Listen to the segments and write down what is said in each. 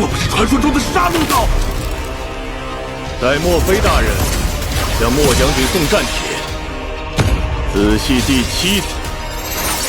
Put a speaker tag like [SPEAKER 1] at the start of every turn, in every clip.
[SPEAKER 1] 莫不是传说中的杀戮道？
[SPEAKER 2] 待莫非大人向末将军送战帖，仔细第7子，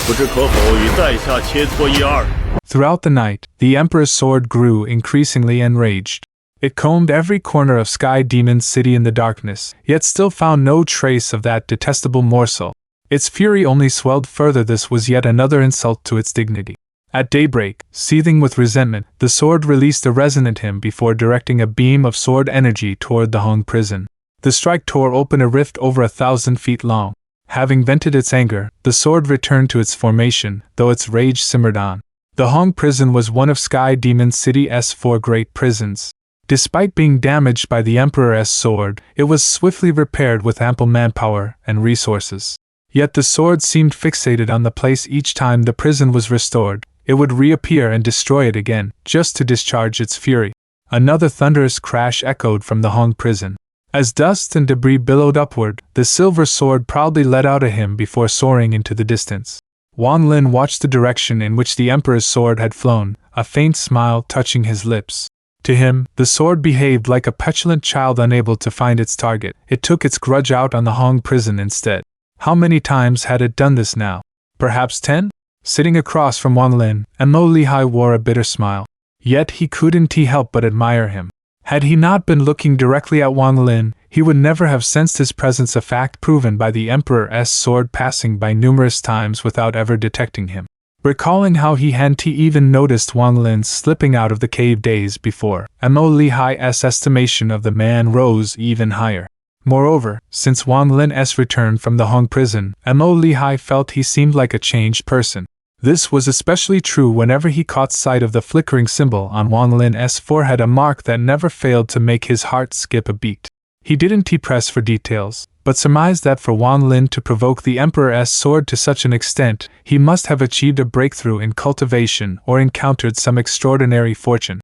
[SPEAKER 2] 不知可否与在下切磋一二。
[SPEAKER 3] Throughout the night, the Emperor's sword grew increasingly enraged. It combed every corner of Sky Demon's city in the darkness, yet still found no trace of that detestable morsel. Its fury only swelled further. This was yet another insult to its dignity. At daybreak, seething with resentment, the sword released a resonant hymn before directing a beam of sword energy toward the Hong prison. The strike tore open a rift over 1,000 feet long. Having vented its anger, the sword returned to its formation, though its rage simmered on. The Hong prison was one of Sky Demon City's 4 great prisons. Despite being damaged by the Emperor's sword, it was swiftly repaired with ample manpower and resources. Yet the sword seemed fixated on the place. Each time the prison was restored, it would reappear and destroy it again, just to discharge its fury. Another thunderous crash echoed from the Hong prison. As dust and debris billowed upward, the silver sword proudly let out a hymn before soaring into the distance. Wang Lin watched the direction in which the Emperor's sword had flown, a faint smile touching his lips. To him, the sword behaved like a petulant child unable to find its target. It took its grudge out on the Hong prison instead. How many times had it done this now? Perhaps 10? Sitting across from Wang Lin, Mo Lihai wore a bitter smile. Yet he couldn't help but admire him. Had he not been looking directly at Wang Lin, he would never have sensed his presence, a fact proven by the Emperor's sword passing by numerous times without ever detecting him. Recalling how he hadn't even noticed Wang Lin slipping out of the cave days before, Mo Lihai's estimation of the man rose even higher. Moreover, since Wang Lin's return from the Hong prison, Mo Lihai felt he seemed like a changed person. This was especially true whenever he caught sight of the flickering symbol on Wang Lin's forehead, a mark that never failed to make his heart skip a beat. He didn't press for details, but surmised that for Wang Lin to provoke the Emperor's sword to such an extent, he must have achieved a breakthrough in cultivation or encountered some extraordinary fortune.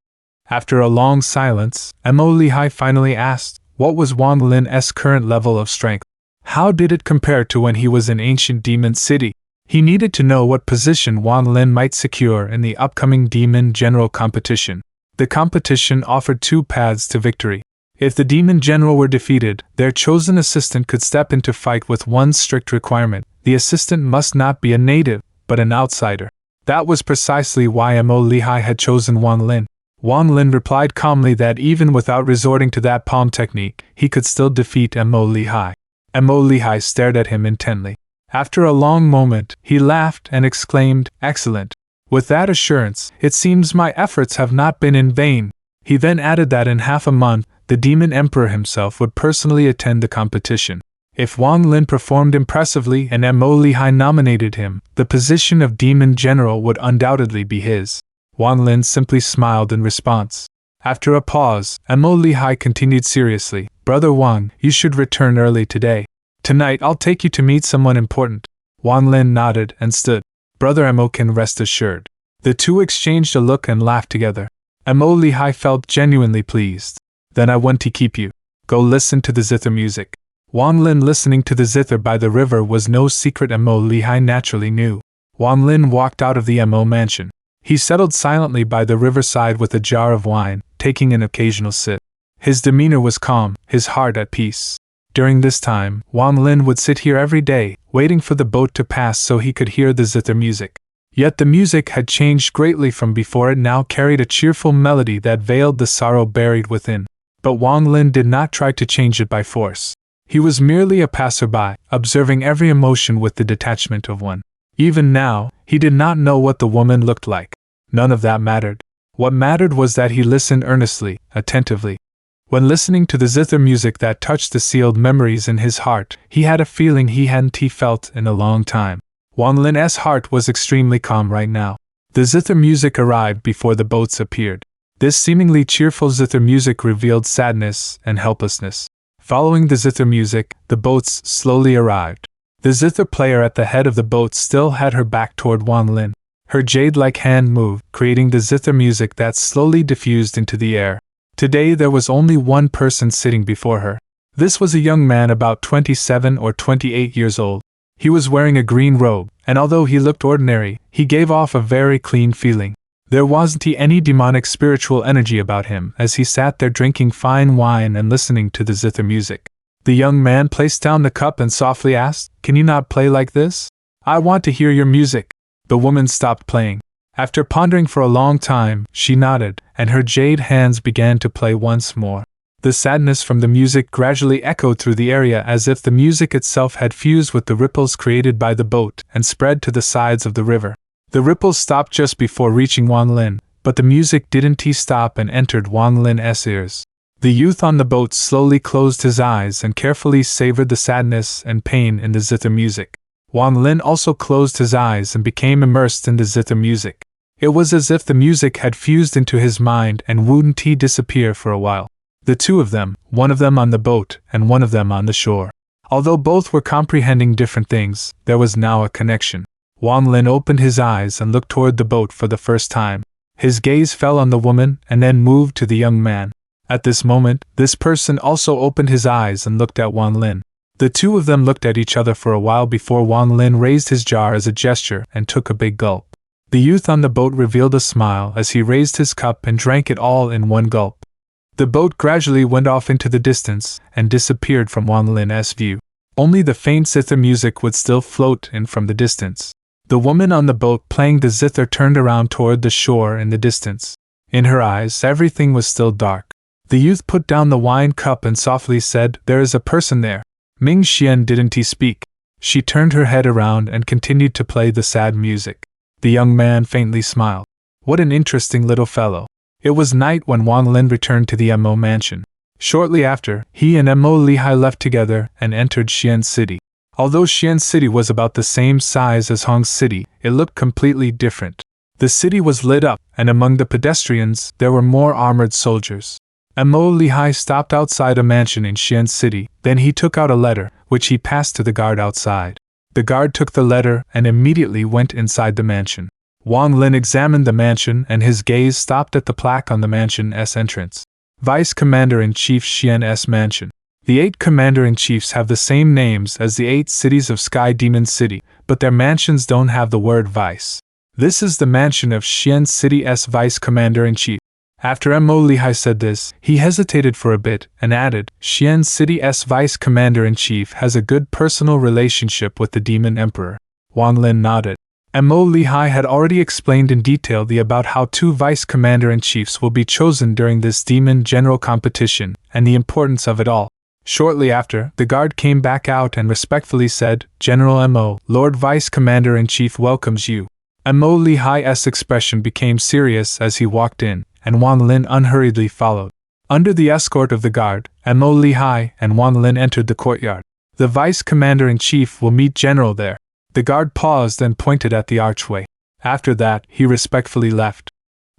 [SPEAKER 3] After a long silence, Mo Lihai finally asked, what was Wang Lin's current level of strength? How did it compare to when he was in ancient Demon City? He needed to know what position Wang Lin might secure in the upcoming Demon General competition. The competition offered 2 paths to victory. If the Demon General were defeated, their chosen assistant could step into fight with one strict requirement: the assistant must not be a native, but an outsider. That was precisely why Mo Lihai had chosen Wang Lin. Wang Lin replied calmly that even without resorting to that palm technique, he could still defeat Mo Lihai. Mo Lihai stared at him intently. After a long moment, he laughed and exclaimed, "Excellent. With that assurance, it seems my efforts have not been in vain." He then added that in half a month, the Demon Emperor himself would personally attend the competition. If Wang Lin performed impressively and Mo Lihai nominated him, the position of Demon General would undoubtedly be his. Wang Lin simply smiled in response. After a pause, Mo Lihai continued seriously, "Brother Wang, you should return early today. Tonight I'll take you to meet someone important." Wang Lin nodded and stood. "Brother Mo can rest assured." The two exchanged a look and laughed together. Mo Lihai felt genuinely pleased. "Then I want to keep you. Go listen to the zither music." Wang Lin listening to the zither by the river was no secret Mo Lihai naturally knew. Wang Lin walked out of the Mo mansion. He settled silently by the riverside with a jar of wine, taking an occasional sip. His demeanor was calm, his heart at peace. During this time, Wang Lin would sit here every day, waiting for the boat to pass so he could hear the zither music. Yet the music had changed greatly from before. It now carried a cheerful melody that veiled the sorrow buried within. But Wang Lin did not try to change it by force. He was merely a passerby, observing every emotion with the detachment of one. Even now, he did not know what the woman looked like. None of that mattered. What mattered was that he listened earnestly, attentively. When listening to the zither music that touched the sealed memories in his heart, he had a feeling he hadn't felt in a long time. Wang Lin's heart was extremely calm right now. The zither music arrived before the boats appeared. This seemingly cheerful zither music revealed sadness and helplessness. Following the zither music, the boats slowly arrived. The zither player at the head of the boat still had her back toward Wang Lin. Her jade-like hand moved, creating the zither music that slowly diffused into the air. Today there was only one person sitting before her. This was a young man about 27 or 28 years old. He was wearing a green robe, and although he looked ordinary, he gave off a very clean feeling. There wasn't any demonic spiritual energy about him as he sat there drinking fine wine and listening to the zither music. The young man placed down the cup and softly asked, "Can you not play like this? I want to hear your music." The woman stopped playing. After pondering for a long time, she nodded, and her jade hands began to play once more. The sadness from the music gradually echoed through the area as if the music itself had fused with the ripples created by the boat and spread to the sides of the river. The ripples stopped just before reaching Wang Lin, but the music didn't stop and entered Wang Lin's ears. The youth on the boat slowly closed his eyes and carefully savored the sadness and pain in the zither music. Wang Lin also closed his eyes and became immersed in the zither music. It was as if the music had fused into his mind and wouldn't disappear for a while. The two of them, one of them on the boat and one of them on the shore. Although both were comprehending different things, there was now a connection. Wang Lin opened his eyes and looked toward the boat for the first time. His gaze fell on the woman and then moved to the young man. At this moment, this person also opened his eyes and looked at Wang Lin. The two of them looked at each other for a while before Wang Lin raised his jar as a gesture and took a big gulp. The youth on the boat revealed a smile as he raised his cup and drank it all in one gulp. The boat gradually went off into the distance and disappeared from Wang Lin's view. Only the faint zither music would still float in from the distance. The woman on the boat playing the zither turned around toward the shore in the distance. In her eyes, everything was still dark. The youth put down the wine cup and softly said, "There is a person there." Ming Xian didn't speak. She turned her head around and continued to play the sad music. The young man faintly smiled. What an interesting little fellow. It was night when Wang Lin returned to the Mo mansion. Shortly after, he and Mo Lihai left together and entered Xian City. Although Xian City was about the same size as Hong City, it looked completely different. The city was lit up, and among the pedestrians, there were more armored soldiers. Mo Lihai stopped outside a mansion in Xian City, then he took out a letter, which he passed to the guard outside. The guard took the letter and immediately went inside the mansion. Wang Lin examined the mansion and his gaze stopped at the plaque on the mansion's entrance. Vice Commander-in-Chief Xian's Mansion. The 8 Commander-in-Chiefs have the same names as the 8 cities of Sky Demon City, but their mansions don't have the word Vice. This is the mansion of Xian City's Vice Commander-in-Chief. After Mo Lihai said this, he hesitated for a bit and added, "Xian City's Vice Commander-in-Chief has a good personal relationship with the Demon Emperor." Wang Lin nodded. Mo Lihai had already explained in detail about how 2 Vice Commander-in-Chiefs will be chosen during this Demon General competition, and the importance of it all. Shortly after, the guard came back out and respectfully said, "General Mo, Lord Vice Commander-in-Chief welcomes you." Mo Lihai's expression became serious as he walked in, and Wang Lin unhurriedly followed. Under the escort of the guard, Mo Lihai and Wang Lin entered the courtyard. "The Vice Commander-in-Chief will meet General there." The guard paused and pointed at the archway. After that, he respectfully left.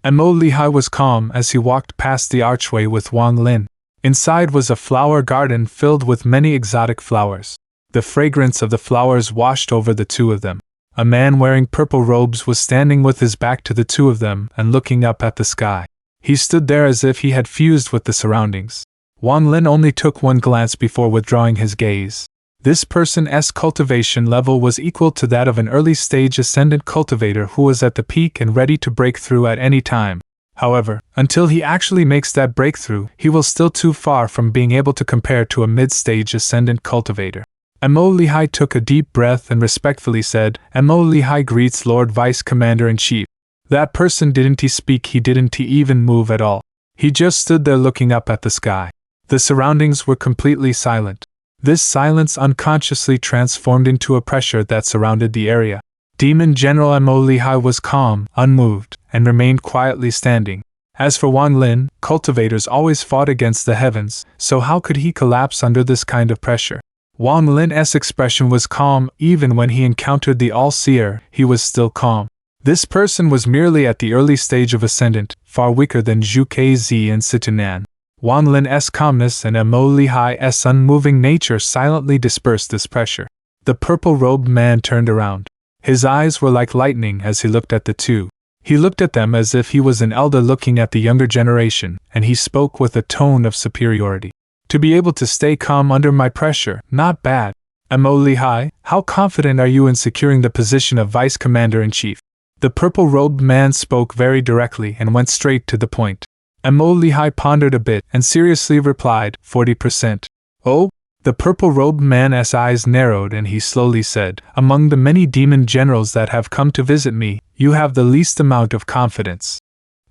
[SPEAKER 3] Mo Lihai was calm as he walked past the archway with Wang Lin. Inside was a flower garden filled with many exotic flowers. The fragrance of the flowers washed over the two of them. A man wearing purple robes was standing with his back to the two of them and looking up at the sky. He stood there as if he had fused with the surroundings. Wang Lin only took one glance before withdrawing his gaze. This person's cultivation level was equal to that of an early-stage ascendant cultivator who was at the peak and ready to break through at any time. However, until he actually makes that breakthrough, he will still too far from being able to compare to a mid-stage ascendant cultivator. Mo Lihai took a deep breath and respectfully said, "Mo Lihai greets Lord Vice Commander-in-Chief." That person didn't speak, he didn't even move at all. He just stood there looking up at the sky. The surroundings were completely silent. This silence unconsciously transformed into a pressure that surrounded the area. Demon General Mo Lihai was calm, unmoved, and remained quietly standing. As for Wang Lin, cultivators always fought against the heavens, so how could he collapse under this kind of pressure? Wang Lin's expression was calm, even when he encountered the All-Seer, he was still calm. This person was merely at the early stage of ascendant, far weaker than Zhu Kz and Situnan. Wang Lin's calmness and Mo Lihai's unmoving nature silently dispersed this pressure. The purple-robed man turned around. His eyes were like lightning as he looked at the two. He looked at them as if he was an elder looking at the younger generation, and he spoke with a tone of superiority. "To be able to stay calm under my pressure, not bad. Mo Lihai, how confident are you in securing the position of Vice Commander-in-Chief?" The purple-robed man spoke very directly and went straight to the point. Mo Lihai pondered a bit and seriously replied, 40%. Oh? The purple-robed man's eyes narrowed and he slowly said, among the many demon generals that have come to visit me, you have the least amount of confidence.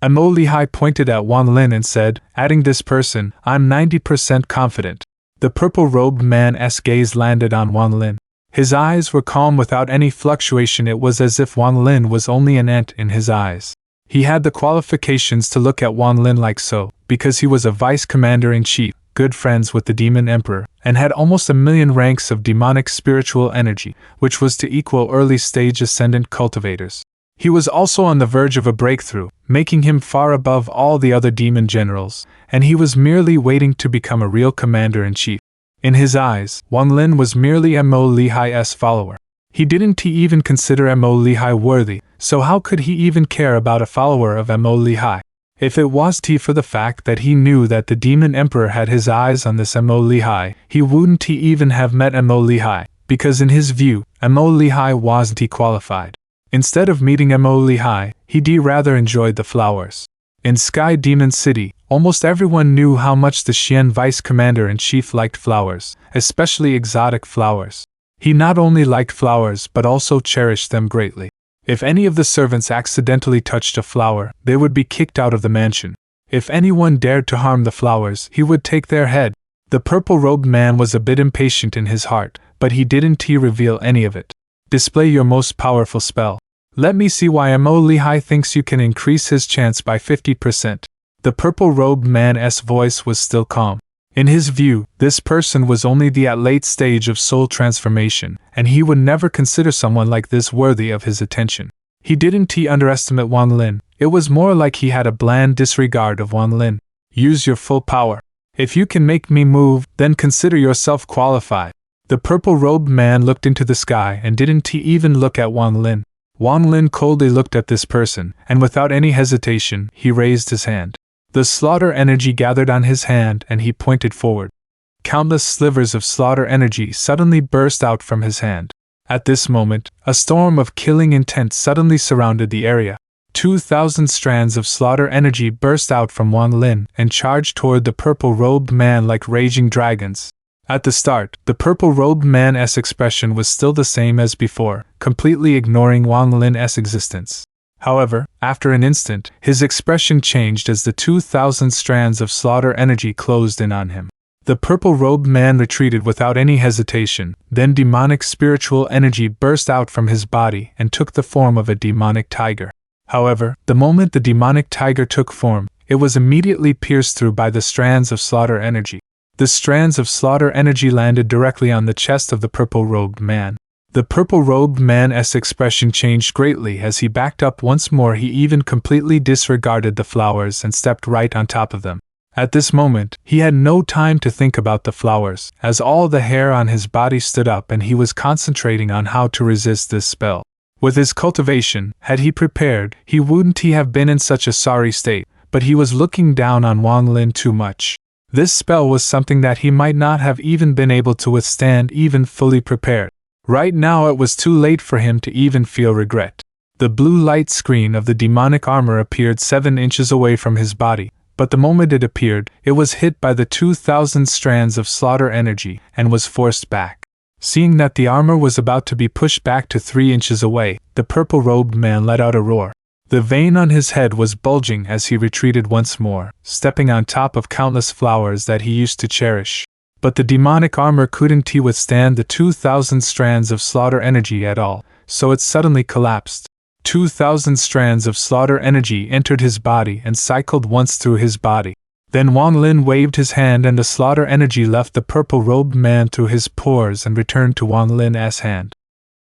[SPEAKER 3] Mo Lihai pointed at Wang Lin and said, adding this person, I'm 90% confident. The purple-robed man's gaze landed on Wang Lin. His eyes were calm without any fluctuation. It was as if Wang Lin was only an ant in his eyes. He had the qualifications to look at Wang Lin like so, because he was a vice commander-in-chief, good friends with the demon emperor, and had almost 1,000,000 ranks of demonic spiritual energy, which was to equal early-stage ascendant cultivators. He was also on the verge of a breakthrough, making him far above all the other demon generals, and he was merely waiting to become a real commander-in-chief. In his eyes, Wang Lin was merely Mo Lihai's follower. He didn't even consider Mo Lihai worthy, so how could he even care about a follower of Mo Lihai? If it was for the fact that he knew that the demon emperor had his eyes on this Mo Lihai, he wouldn't even have met Mo Lihai, because in his view, Mo Lihai wasn't qualified. Instead of meeting Mo Lihai, he rather enjoyed the flowers. In Sky Demon City, almost everyone knew how much the Xian vice commander-in-chief liked flowers, especially exotic flowers. He not only liked flowers but also cherished them greatly. If any of the servants accidentally touched a flower, they would be kicked out of the mansion. If anyone dared to harm the flowers, he would take their head. The purple-robed man was a bit impatient in his heart, but he didn't reveal any of it. Display your most powerful spell. Let me see why Mo Lihai thinks you can increase his chance by 50%. The purple-robed man's voice was still calm. In his view, this person was only at late stage of soul transformation, and he would never consider someone like this worthy of his attention. He didn't underestimate Wang Lin. It was more like he had a bland disregard of Wang Lin. Use your full power. If you can make me move, then consider yourself qualified. The purple-robed man looked into the sky and didn't even look at Wang Lin. Wang Lin coldly looked at this person, and without any hesitation, he raised his hand. The slaughter energy gathered on his hand and he pointed forward. Countless slivers of slaughter energy suddenly burst out from his hand. At this moment, a storm of killing intent suddenly surrounded the area. 2,000 strands of slaughter energy burst out from Wang Lin and charged toward the purple-robed man like raging dragons. At the start, the purple-robed man's expression was still the same as before, completely ignoring Wang Lin's existence. However, after an instant, his expression changed as the 2,000 strands of slaughter energy closed in on him. The purple-robed man retreated without any hesitation, then demonic spiritual energy burst out from his body and took the form of a demonic tiger. However, the moment the demonic tiger took form, it was immediately pierced through by the strands of slaughter energy. The strands of slaughter energy landed directly on the chest of the purple-robed man. The purple-robed man's expression changed greatly as he backed up once more. He even completely disregarded the flowers and stepped right on top of them. At this moment, he had no time to think about the flowers, as all the hair on his body stood up and he was concentrating on how to resist this spell. With his cultivation, had he prepared, he wouldn't have been in such a sorry state, but he was looking down on Wang Lin too much. This spell was something that he might not have even been able to withstand even fully prepared. Right now it was too late for him to even feel regret. The blue light screen of the demonic armor appeared 7 inches away from his body, but the moment it appeared, it was hit by the 2,000 strands of slaughter energy and was forced back. Seeing that the armor was about to be pushed back to 3 inches away, the purple-robed man let out a roar. The vein on his head was bulging as he retreated once more, stepping on top of countless flowers that he used to cherish. But the demonic armor couldn't withstand the 2,000 strands of slaughter energy at all, so it suddenly collapsed. 2,000 strands of slaughter energy entered his body and cycled once through his body. Then Wang Lin waved his hand and the slaughter energy left the purple-robed man through his pores and returned to Wang Lin's hand.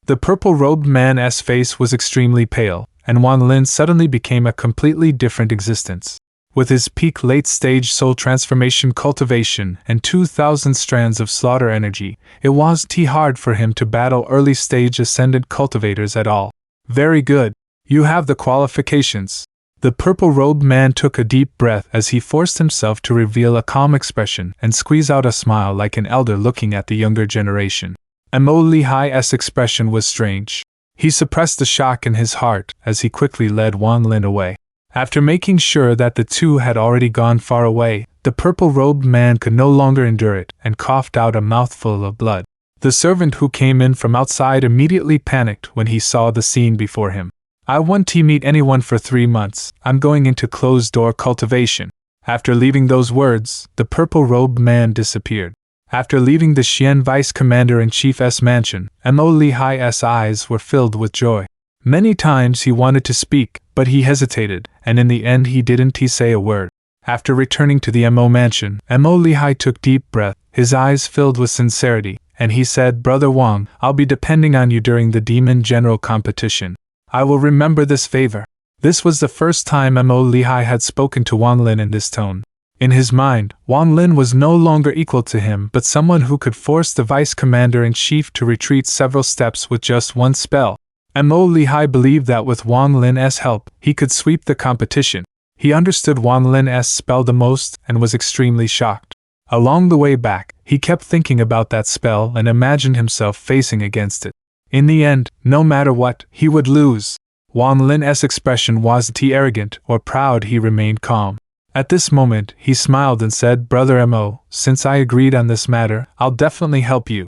[SPEAKER 3] The purple-robed man's face was extremely pale, and Wang Lin suddenly became a completely different existence. With his peak late-stage soul transformation cultivation and 2,000 strands of slaughter energy, it wasn't hard for him to battle early-stage ascendant cultivators at all. Very good. You have the qualifications. The purple-robed man took a deep breath as he forced himself to reveal a calm expression and squeeze out a smile like an elder looking at the younger generation. Mo Lihai's expression was strange. He suppressed the shock in his heart as he quickly led Wang Lin away. After making sure that the two had already gone far away, the purple-robed man could no longer endure it and coughed out a mouthful of blood. The servant who came in from outside immediately panicked when he saw the scene before him. "I won't meet anyone for 3 months. I'm going into closed-door cultivation." After leaving those words, the purple-robed man disappeared. After leaving the Xian Vice Commander-in-Chief's mansion, Mo Lihai's eyes were filled with joy. Many times he wanted to speak, but he hesitated, and in the end he didn't say a word. After returning to the Mo mansion, Mo Lihai took deep breath, his eyes filled with sincerity, and he said, "Brother Wang, I'll be depending on you during the Demon General competition. I will remember this favor." This was the first time Mo Lihai had spoken to Wang Lin in this tone. In his mind, Wang Lin was no longer equal to him but someone who could force the Vice Commander-in-Chief to retreat several steps with just one spell. Mo Lihai believed that with Wang Lin's help, he could sweep the competition. He understood Wang Lin's spell the most and was extremely shocked. Along the way back, he kept thinking about that spell and imagined himself facing against it. In the end, no matter what, he would lose. Wang Lin's expression wasn't arrogant or proud, he remained calm. At this moment, he smiled and said, "Brother Mo, since I agreed on this matter, I'll definitely help you."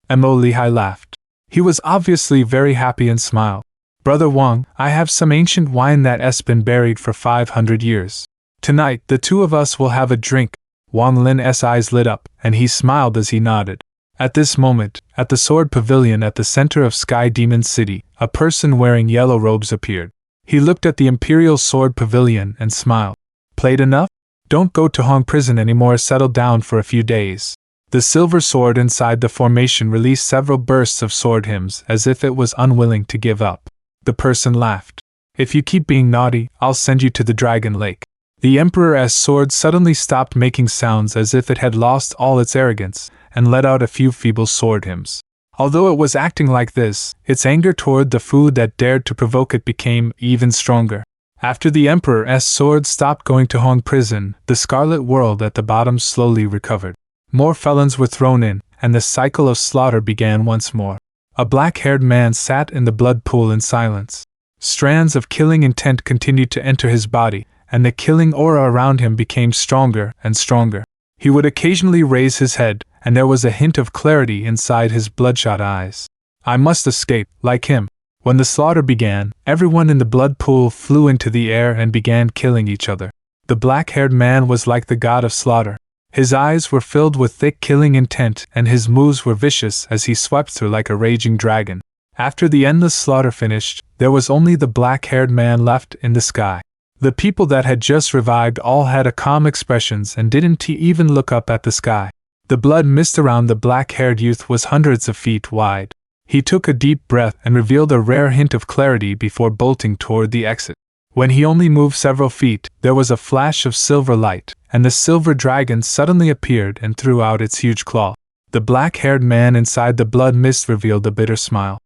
[SPEAKER 3] Mo Lihai laughed. He was obviously very happy and smiled. "Brother Wang, I have some ancient wine that's been buried for 500 years. Tonight, the two of us will have a drink." Wang Lin's eyes lit up, and he smiled as he nodded. At this moment, at the sword pavilion at the center of Sky Demon City, a person wearing yellow robes appeared. He looked at the Imperial Sword Pavilion and smiled. "Played enough? Don't go to Hong Prison anymore, settle down for a few days." The silver sword inside the formation released several bursts of sword hymns as if it was unwilling to give up. The person laughed. "If you keep being naughty, I'll send you to the Dragon Lake." The Emperor's sword suddenly stopped making sounds as if it had lost all its arrogance, and let out a few feeble sword hymns. Although it was acting like this, its anger toward the food that dared to provoke it became even stronger. After the Emperor's sword stopped going to Hong Prison, the Scarlet World at the bottom slowly recovered. More felons were thrown in, and the cycle of slaughter began once more. A black-haired man sat in the blood pool in silence. Strands of killing intent continued to enter his body, and the killing aura around him became stronger and stronger. He would occasionally raise his head, and there was a hint of clarity inside his bloodshot eyes. "I must escape, like him." When the slaughter began, everyone in the blood pool flew into the air and began killing each other. The black-haired man was like the god of slaughter. His eyes were filled with thick killing intent, and his moves were vicious as he swept through like a raging dragon. After the endless slaughter finished, there was only the black-haired man left in the sky. The people that had just revived all had a calm expressions and didn't even look up at the sky. The blood mist around the black-haired youth was hundreds of feet wide. He took a deep breath and revealed a rare hint of clarity before bolting toward the exit. When he only moved several feet, there was a flash of silver light, and the silver dragon suddenly appeared and threw out its huge claw. The black-haired man inside the blood mist revealed a bitter smile.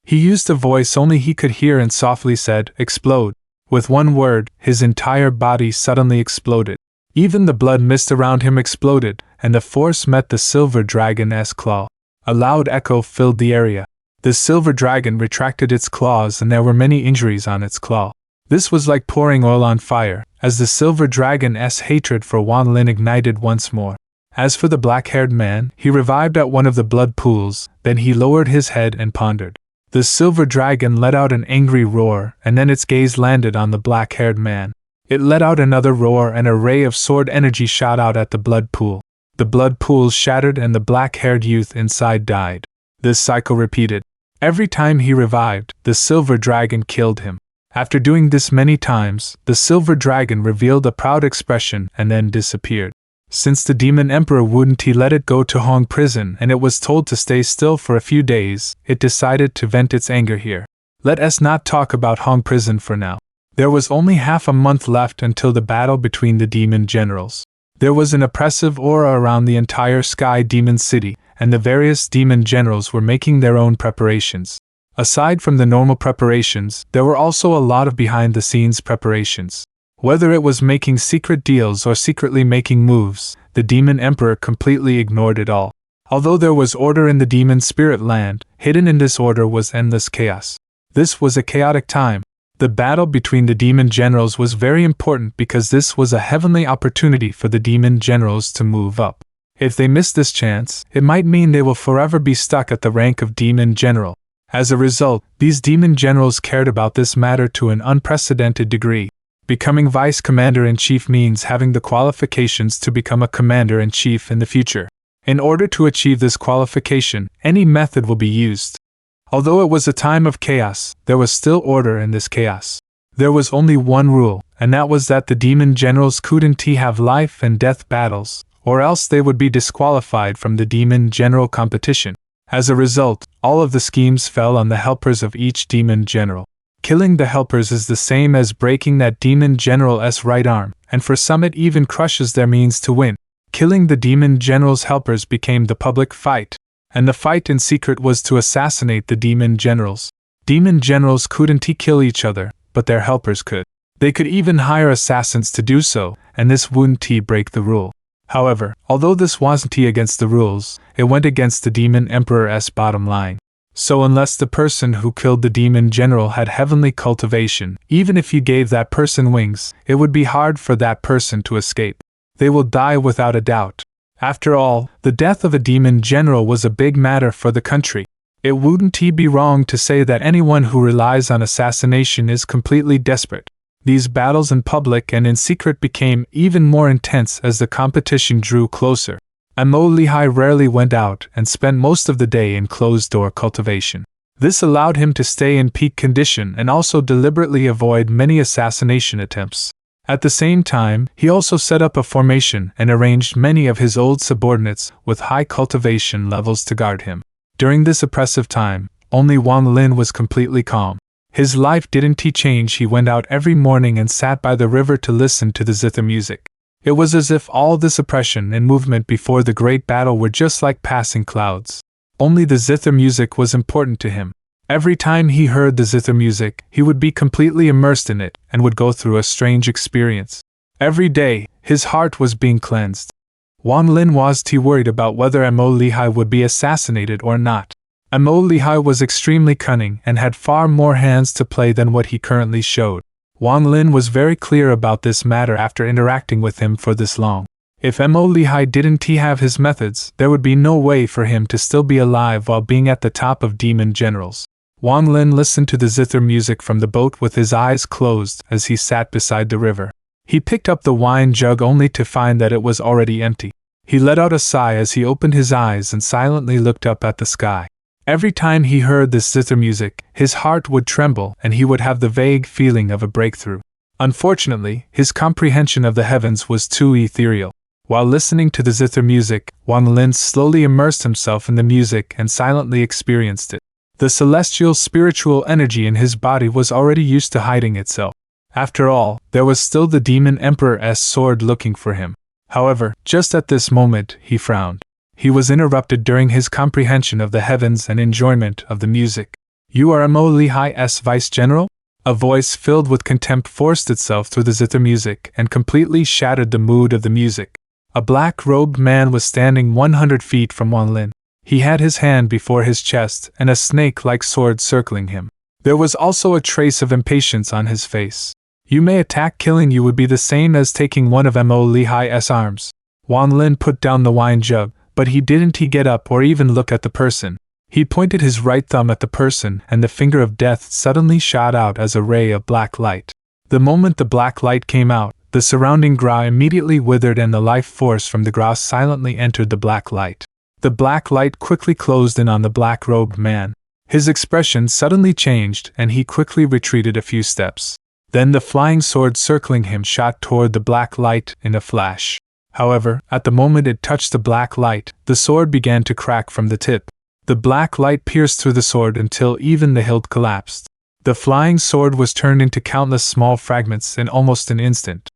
[SPEAKER 3] He used a voice only he could hear and softly said, "Explode." With one word, his entire body suddenly exploded. Even the blood mist around him exploded, and the force met the silver dragon's claw. A loud echo filled the area. The silver dragon retracted its claws and there were many injuries on its claw. This was like pouring oil on fire, as the silver dragon's hatred for Wang Lin ignited once more. As for the black-haired man, he revived at one of the blood pools, then he lowered his head and pondered. The silver dragon let out an angry roar, and then its gaze landed on the black-haired man. It let out another roar and a ray of sword energy shot out at the blood pool. The blood pools shattered and the black-haired youth inside died. This cycle repeated. Every time he revived, the silver dragon killed him. After doing this many times, the silver dragon revealed a proud expression and then disappeared. Since the demon emperor wouldn't let it go to Hong Prison and it was told to stay still for a few days, it decided to vent its anger here. Let us not talk about Hong Prison for now. There was only half a month left until the battle between the demon generals. There was an oppressive aura around the entire Sky Demon City, and the various demon generals were making their own preparations. Aside from the normal preparations, there were also a lot of behind-the-scenes preparations. Whether it was making secret deals or secretly making moves, the demon emperor completely ignored it all. Although there was order in the demon spirit land, hidden in this order was endless chaos. This was a chaotic time. The battle between the demon generals was very important because this was a heavenly opportunity for the demon generals to move up. If they miss this chance, it might mean they will forever be stuck at the rank of demon general. As a result, these demon generals cared about this matter to an unprecedented degree. Becoming vice commander-in-chief means having the qualifications to become a commander-in-chief in the future. In order to achieve this qualification, any method will be used. Although it was a time of chaos, there was still order in this chaos. There was only one rule, and that was that the demon generals couldn't have life and death battles, or else they would be disqualified from the demon general competition. As a result, all of the schemes fell on the helpers of each demon general. Killing the helpers is the same as breaking that demon general's right arm, and for some it even crushes their means to win. Killing the demon general's helpers became the public fight, and the fight in secret was to assassinate the demon generals. Demon generals couldn't kill each other, but their helpers could. They could even hire assassins to do so, and this wouldn't break the rule. However, although this wasn't against the rules, it went against the demon emperor's bottom line. So unless the person who killed the demon general had heavenly cultivation, even if you gave that person wings, it would be hard for that person to escape. They will die without a doubt. After all, the death of a demon general was a big matter for the country. It wouldn't be wrong to say that anyone who relies on assassination is completely desperate. These battles in public and in secret became even more intense as the competition drew closer. Amo Lihai rarely went out and spent most of the day in closed-door cultivation. This allowed him to stay in peak condition and also deliberately avoid many assassination attempts. At the same time, he also set up a formation and arranged many of his old subordinates with high cultivation levels to guard him. During this oppressive time, only Wang Lin was completely calm. His life didn't change. He went out every morning and sat by the river to listen to the zither music. It was as if all this oppression and movement before the great battle were just like passing clouds. Only the zither music was important to him. Every time he heard the zither music, he would be completely immersed in it and would go through a strange experience. Every day, his heart was being cleansed. Wang Lin was worried about whether Amo Lihai would be assassinated or not. Amo Lihai was extremely cunning and had far more hands to play than what he currently showed. Wang Lin was very clear about this matter after interacting with him for this long. If Amo Lihai didn't have his methods, there would be no way for him to still be alive while being at the top of demon generals. Wang Lin listened to the zither music from the boat with his eyes closed as he sat beside the river. He picked up the wine jug only to find that it was already empty. He let out a sigh as he opened his eyes and silently looked up at the sky. Every time he heard this zither music, his heart would tremble and he would have the vague feeling of a breakthrough. Unfortunately, his comprehension of the heavens was too ethereal. While listening to the zither music, Wang Lin slowly immersed himself in the music and silently experienced it. The celestial spiritual energy in his body was already used to hiding itself. After all, there was still the demon emperor's sword looking for him. However, just at this moment, he frowned. He was interrupted during his comprehension of the heavens and enjoyment of the music. "You are Amo Lihai's vice-general?" A voice filled with contempt forced itself through the zither music and completely shattered the mood of the music. A black-robed man was standing 100 feet from Wang Lin. He had his hand before his chest and a snake-like sword circling him. There was also a trace of impatience on his face. "You may attack. Killing you would be the same as taking one of Amo Lihai's arms." Wang Lin put down the wine jug, but he didn't get up or even look at the person. He pointed his right thumb at the person and the finger of death suddenly shot out as a ray of black light. The moment the black light came out, the surrounding grass immediately withered and the life force from the grass silently entered the black light. The black light quickly closed in on the black-robed man. His expression suddenly changed and he quickly retreated a few steps. Then the flying sword circling him shot toward the black light in a flash. However, at the moment it touched the black light, the sword began to crack from the tip. The black light pierced through the sword until even the hilt collapsed. The flying sword was turned into countless small fragments in almost an instant.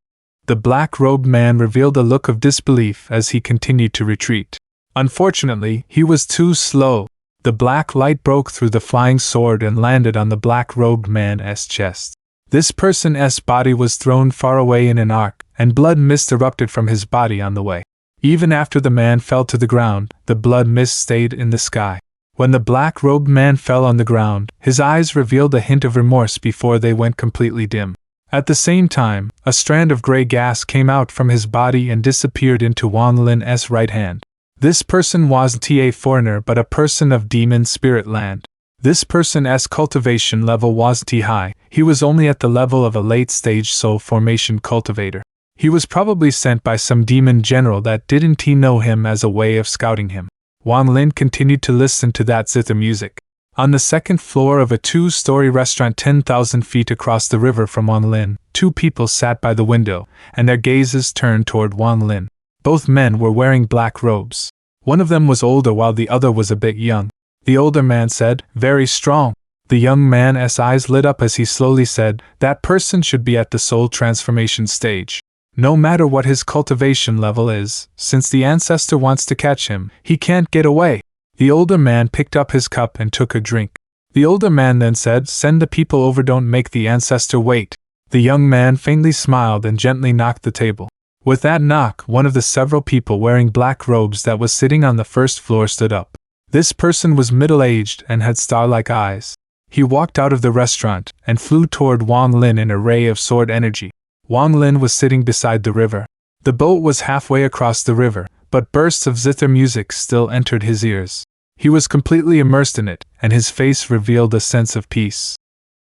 [SPEAKER 3] The black-robed man revealed a look of disbelief as he continued to retreat. Unfortunately, he was too slow. The black light broke through the flying sword and landed on the black-robed man's chest. This person's body was thrown far away in an arc, and blood mist erupted from his body on the way. Even after the man fell to the ground, the blood mist stayed in the sky. When the black-robed man fell on the ground, his eyes revealed a hint of remorse before they went completely dim. At the same time, a strand of gray gas came out from his body and disappeared into Wang Lin's right hand. This person wasn't a foreigner but a person of demon spirit land. This person's cultivation level wasn't high, he was only at the level of a late-stage soul formation cultivator. He was probably sent by some demon general that didn't know him as a way of scouting him. Wang Lin continued to listen to that zither music. On the second floor of a 2-story restaurant 10,000 feet across the river from Wang Lin, 2 people sat by the window, and their gazes turned toward Wang Lin. Both men were wearing black robes. One of them was older while the other was a bit young. The older man said, "Very strong." The young man's eyes lit up as he slowly said, "That person should be at the soul transformation stage. No matter what his cultivation level is, since the ancestor wants to catch him, he can't get away." The older man picked up his cup and took a drink. The older man then said, "Send the people over, don't make the ancestor wait." The young man faintly smiled and gently knocked the table. With that knock, one of the several people wearing black robes that was sitting on the first floor stood up. This person was middle-aged and had star-like eyes. He walked out of the restaurant and flew toward Wang Lin in a ray of sword energy. Wang Lin was sitting beside the river. The boat was halfway across the river, but bursts of zither music still entered his ears. He was completely immersed in it, and his face revealed a sense of peace.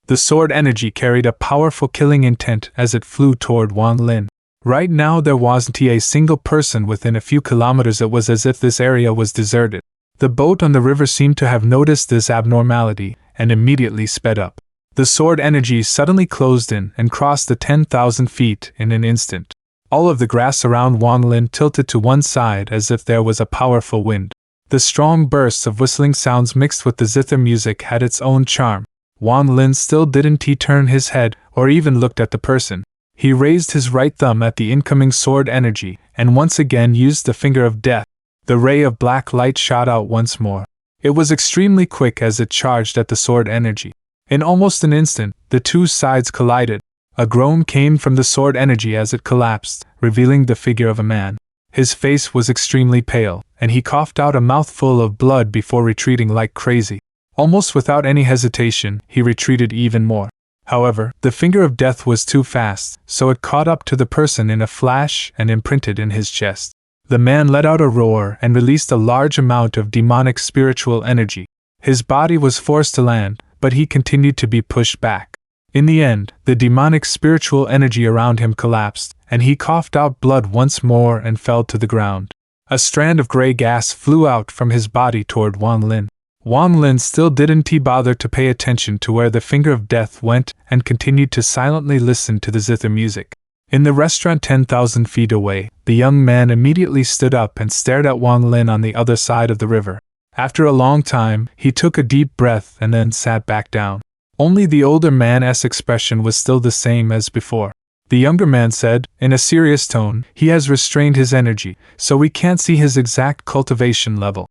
[SPEAKER 3] The sword energy carried a powerful killing intent as it flew toward Wang Lin. Right now there wasn't a single person within a few kilometers. It was as if this area was deserted. The boat on the river seemed to have noticed this abnormality, and immediately sped up. The sword energy suddenly closed in and crossed the 10,000 feet in an instant. All of the grass around Wang Lin tilted to one side as if there was a powerful wind. The strong bursts of whistling sounds mixed with the zither music had its own charm. Wang Lin still didn't turn his head or even looked at the person. He raised his right thumb at the incoming sword energy and once again used the finger of death. The ray of black light shot out once more. It was extremely quick as it charged at the sword energy. In almost an instant, the two sides collided. A groan came from the sword energy as it collapsed, revealing the figure of a man. His face was extremely pale, and he coughed out a mouthful of blood before retreating like crazy. Almost without any hesitation, he retreated even more. However, the finger of death was too fast, so it caught up to the person in a flash and imprinted in his chest. The man let out a roar and released a large amount of demonic spiritual energy. His body was forced to land, but he continued to be pushed back. In the end, the demonic spiritual energy around him collapsed, and he coughed out blood once more and fell to the ground. A strand of gray gas flew out from his body toward Wang Lin. Wang Lin still didn't bother to pay attention to where the finger of death went and continued to silently listen to the zither music. In the restaurant 10,000 feet away, the young man immediately stood up and stared at Wang Lin on the other side of the river. After a long time, he took a deep breath and then sat back down. Only the older man's expression was still the same as before. The younger man said, in a serious tone, "He has restrained his energy, so we can't see his exact cultivation level."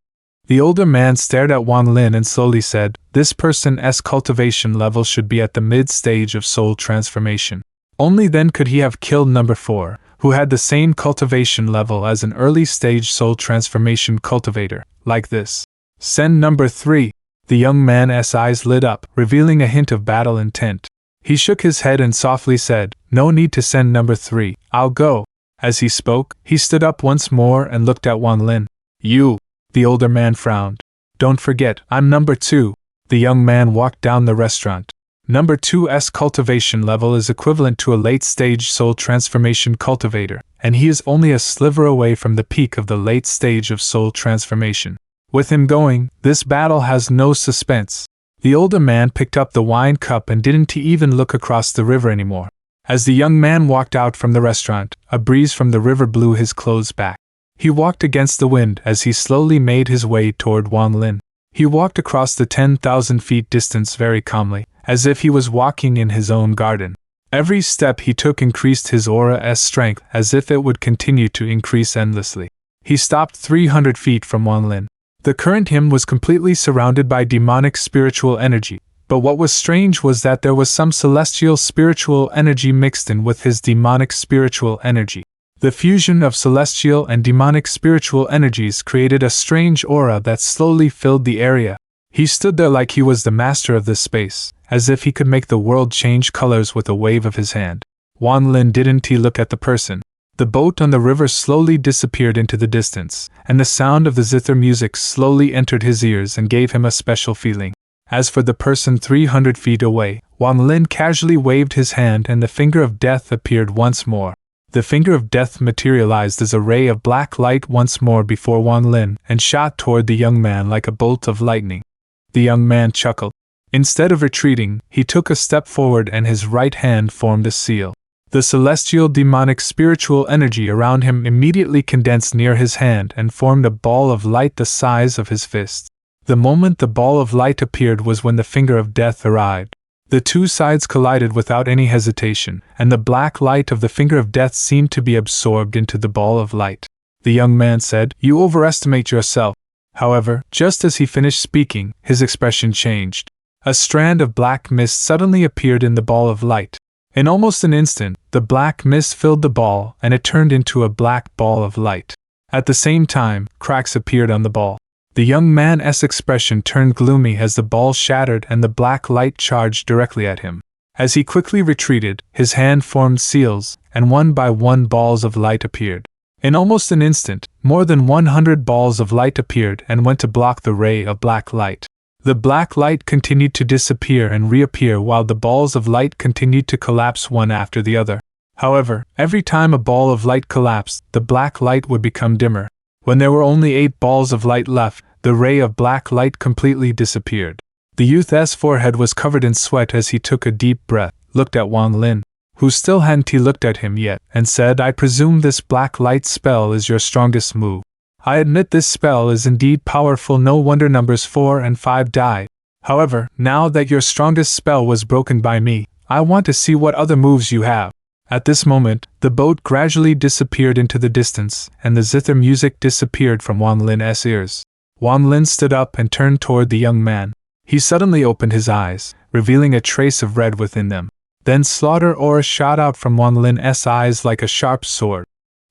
[SPEAKER 3] The older man stared at Wang Lin and slowly said, "This person's cultivation level should be at the mid-stage of soul transformation. Only then could he have killed number 4, who had the same cultivation level as an early-stage soul transformation cultivator, like this. Send number 3. The young man's eyes lit up, revealing a hint of battle intent. He shook his head and softly said, "No need to send number 3, I'll go." As he spoke, he stood up once more and looked at Wang Lin. "You." The older man frowned. "Don't forget, I'm number 2. The young man walked down the restaurant. Number 2's cultivation level is equivalent to a late-stage soul transformation cultivator, and he is only a sliver away from the peak of the late stage of soul transformation. With him going, this battle has no suspense." The older man picked up the wine cup and didn't even look across the river anymore. As the young man walked out from the restaurant, a breeze from the river blew his clothes back. He walked against the wind as he slowly made his way toward Wang Lin. He walked across the 10,000 feet distance very calmly, as if he was walking in his own garden. Every step he took increased his aura's strength as if it would continue to increase endlessly. He stopped 300 feet from Wang Lin. The current him was completely surrounded by demonic spiritual energy, but what was strange was that there was some celestial spiritual energy mixed in with his demonic spiritual energy. The fusion of celestial and demonic spiritual energies created a strange aura that slowly filled the area. He stood there like he was the master of this space, as if he could make the world change colors with a wave of his hand. Wang Lin didn't look at the person. The boat on the river slowly disappeared into the distance, and the sound of the zither music slowly entered his ears and gave him a special feeling. As for the person 300 feet away, Wang Lin casually waved his hand and the finger of death appeared once more. The finger of death materialized as a ray of black light once more before Wang Lin and shot toward the young man like a bolt of lightning. The young man chuckled. Instead of retreating, he took a step forward and his right hand formed a seal. The celestial demonic spiritual energy around him immediately condensed near his hand and formed a ball of light the size of his fist. The moment the ball of light appeared was when the finger of death arrived. The two sides collided without any hesitation, and the black light of the finger of death seemed to be absorbed into the ball of light. The young man said, "You overestimate yourself." However, just as he finished speaking, his expression changed. A strand of black mist suddenly appeared in the ball of light. In almost an instant, the black mist filled the ball and it turned into a black ball of light. At the same time, cracks appeared on the ball. The young man's expression turned gloomy as the ball shattered and the black light charged directly at him. As he quickly retreated, his hand formed seals, and one by one balls of light appeared. In almost an instant, more than 100 balls of light appeared and went to block the ray of black light. The black light continued to disappear and reappear while the balls of light continued to collapse one after the other. However, every time a ball of light collapsed, the black light would become dimmer. When there were only 8 balls of light left, the ray of black light completely disappeared. The youth's forehead was covered in sweat as he took a deep breath, looked at Wang Lin, who still hadn't looked at him yet, and said, "I presume this black light spell is your strongest move." "I admit this spell is indeed powerful, no wonder numbers 4 and 5 died. However, now that your strongest spell was broken by me, I want to see what other moves you have." At this moment, the boat gradually disappeared into the distance, and the zither music disappeared from Wang Lin's ears. Wang Lin stood up and turned toward the young man. He suddenly opened his eyes, revealing a trace of red within them. Then slaughter aura shot out from Wang Lin's eyes like a sharp sword.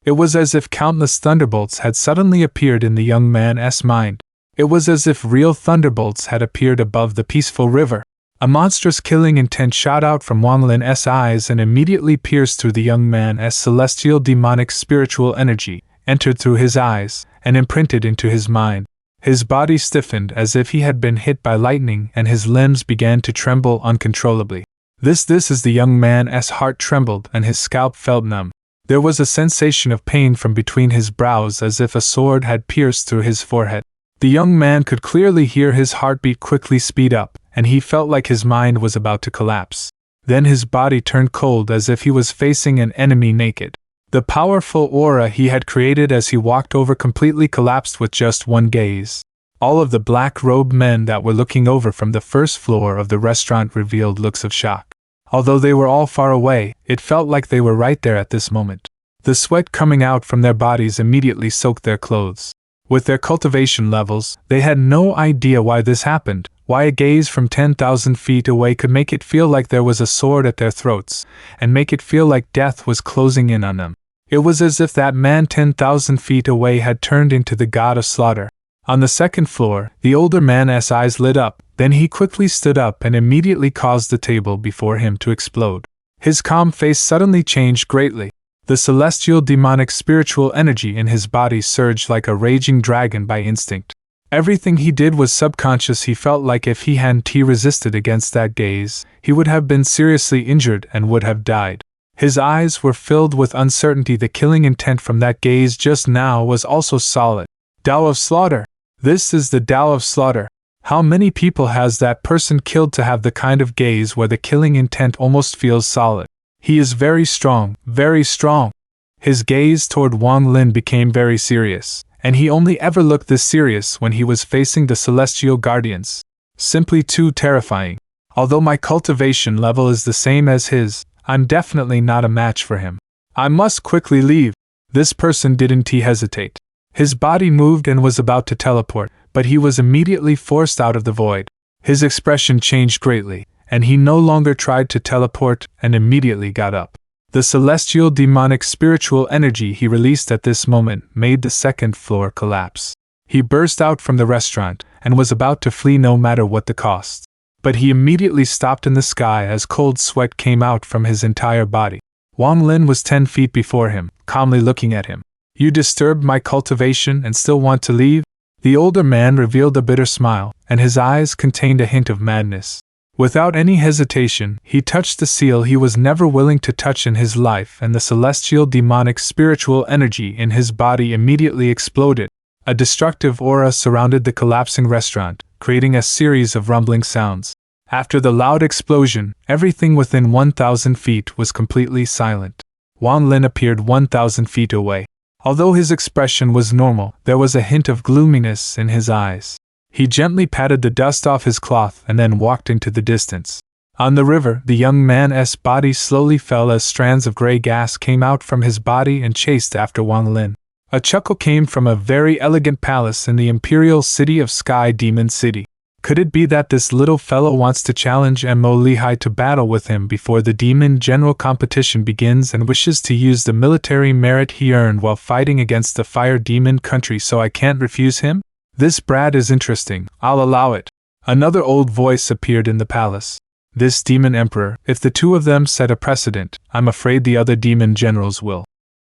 [SPEAKER 3] It was as if countless thunderbolts had suddenly appeared in the young man's mind. It was as if real thunderbolts had appeared above the peaceful river. A monstrous killing intent shot out from Wang Lin's eyes and immediately pierced through the young man's celestial demonic spiritual energy, entered through his eyes, and imprinted into his mind. His body stiffened as if he had been hit by lightning and his limbs began to tremble uncontrollably. This is the young man's heart trembled and his scalp felt numb. There was a sensation of pain from between his brows as if a sword had pierced through his forehead. The young man could clearly hear his heartbeat quickly speed up, and he felt like his mind was about to collapse. Then his body turned cold as if he was facing an enemy naked. The powerful aura he had created as he walked over completely collapsed with just one gaze. All of the black-robed men that were looking over from the first floor of the restaurant revealed looks of shock. Although they were all far away, it felt like they were right there at this moment. The sweat coming out from their bodies immediately soaked their clothes. With their cultivation levels, they had no idea why this happened, why a gaze from 10,000 feet away could make it feel like there was a sword at their throats, and make it feel like death was closing in on them. It was as if that man 10,000 feet away had turned into the god of slaughter. On the second floor, the older man's eyes lit up, then he quickly stood up and immediately caused the table before him to explode. His calm face suddenly changed greatly. The celestial demonic spiritual energy in his body surged like a raging dragon by instinct. Everything he did was subconscious. He felt like if he hadn't resisted against that gaze, he would have been seriously injured and would have died. His eyes were filled with uncertainty. The killing intent from that gaze just now was also solid. Tao of slaughter. This is the Tao of slaughter. How many people has that person killed to have the kind of gaze where the killing intent almost feels solid? He is very strong, very strong. His gaze toward Wang Lin became very serious, and he only ever looked this serious when he was facing the celestial guardians. Simply too terrifying. Although my cultivation level is the same as his, I'm definitely not a match for him. I must quickly leave. This person didn't hesitate. His body moved and was about to teleport, but he was immediately forced out of the void. His expression changed greatly, and he no longer tried to teleport and immediately got up. The celestial demonic spiritual energy he released at this moment made the second floor collapse. He burst out from the restaurant, and was about to flee no matter what the cost. But he immediately stopped in the sky as cold sweat came out from his entire body. Wang Lin was 10 feet before him, calmly looking at him. "You disturbed my cultivation and still want to leave?" The older man revealed a bitter smile, and his eyes contained a hint of madness. Without any hesitation, he touched the seal he was never willing to touch in his life, and the celestial demonic spiritual energy in his body immediately exploded. A destructive aura surrounded the collapsing restaurant, creating a series of rumbling sounds. After the loud explosion, everything within 1,000 feet was completely silent. Wang Lin appeared 1,000 feet away. Although his expression was normal, there was a hint of gloominess in his eyes. He gently patted the dust off his cloth and then walked into the distance. On the river, the young man's body slowly fell as strands of gray gas came out from his body and chased after Wang Lin. A chuckle came from a very elegant palace in the imperial city of Sky Demon City. Could it be that this little fellow wants to challenge Mo Lihai to battle with him before the demon general competition begins and wishes to use the military merit he earned while fighting against the fire demon country, so I can't refuse him? This brat is interesting, I'll allow it. Another old voice appeared in the palace. This demon emperor, if the two of them set a precedent, I'm afraid the other demon generals will.